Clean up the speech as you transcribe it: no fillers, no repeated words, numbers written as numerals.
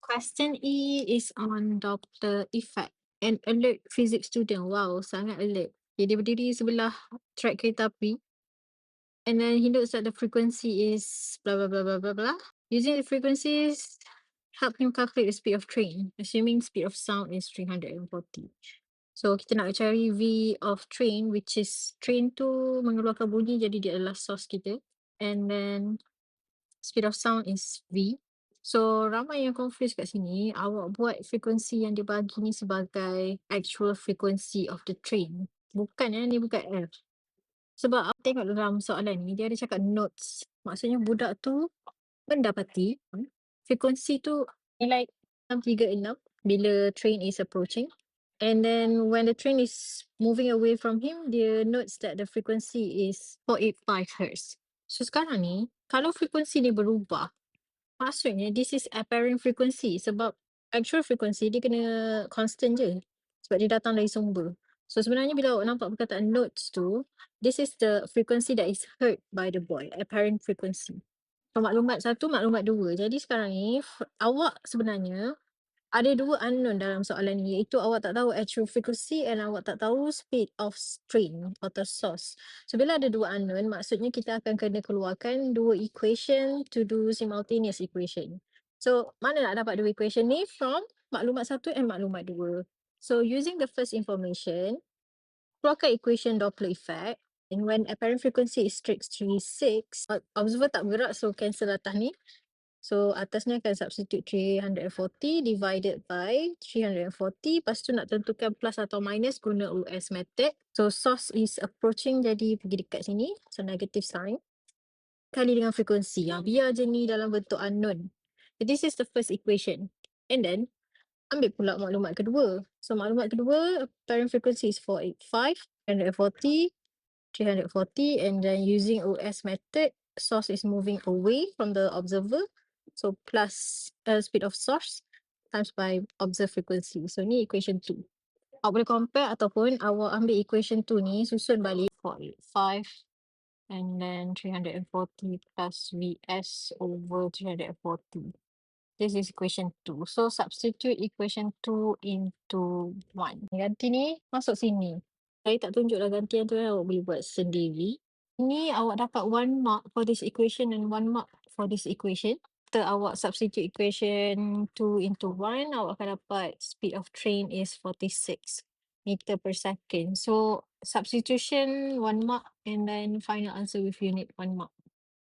Question E is on Doppler effect. An alert physics student. Wow, sangat alert. Dia berdiri sebelah track kereta api. And then he notes that the frequency is blah, blah, blah, blah, blah, blah. Using the frequencies, help him calculate the speed of train, assuming speed of sound is 340. So, kita nak cari V of train, which is train tu mengeluarkan bunyi, jadi dia adalah source kita. And then speed of sound is V. So, ramai yang confused kat sini. Awak buat frekuensi yang dia bagi ni sebagai actual frequency of the train. Bukan ni bukan F. Sebab aku tengok dalam soalan ni, dia ada cakap notes. Maksudnya budak tu mendapati frekuensi tu nilai 636 bila train is approaching. And then when the train is moving away from him, dia notes that the frequency is 485 Hz. So sekarang ni, kalau frekuensi ni berubah, maksudnya this is apparent frequency sebab actual frequency dia kena constant je. Sebab dia datang dari sumber. So sebenarnya bila awak nampak perkataan notes tu, this is the frequency that is heard by the boy, apparent frequency. So maklumat satu, maklumat dua. Jadi sekarang ni awak sebenarnya ada dua unknown dalam soalan ni, iaitu awak tak tahu actual frequency and awak tak tahu speed of train atau source. So bila ada dua unknown, maksudnya kita akan kena keluarkan dua equation to do simultaneous equation. So mana nak dapat dua equation ni? From maklumat satu and maklumat dua. So using the first information, keluarkan equation Doppler effect. And when apparent frequency is 336, observer tak bergerak, so cancel atas ni. So atasnya akan substitute 340 divided by 340. Lepas tu nak tentukan plus atau minus guna US method. So source is approaching, jadi pergi dekat sini. So negative sign. Kali dengan frekuensi. Biar je ni dalam bentuk unknown. So this is the first equation. And then ambil pula maklumat kedua. So maklumat kedua, apparent frequency is 485, 340, 340, and then using OS method, source is moving away from the observer. So plus speed of source times by observed frequency. So ni equation 2. Awak boleh compare ataupun awak ambil equation 2 ni, susun balik 485 and then 340 plus Vs over 340. This is equation 2. So substitute equation 2 into 1. Ganti ni masuk sini. Saya tak tunjuklah gantian tu, awak boleh buat sendiri. Ini awak dapat 1 mark for this equation and 1 mark for this equation. After awak substitute equation 2 into 1, awak akan dapat speed of train is 46 meter per second. So substitution 1 mark and then final answer with unit 1 mark.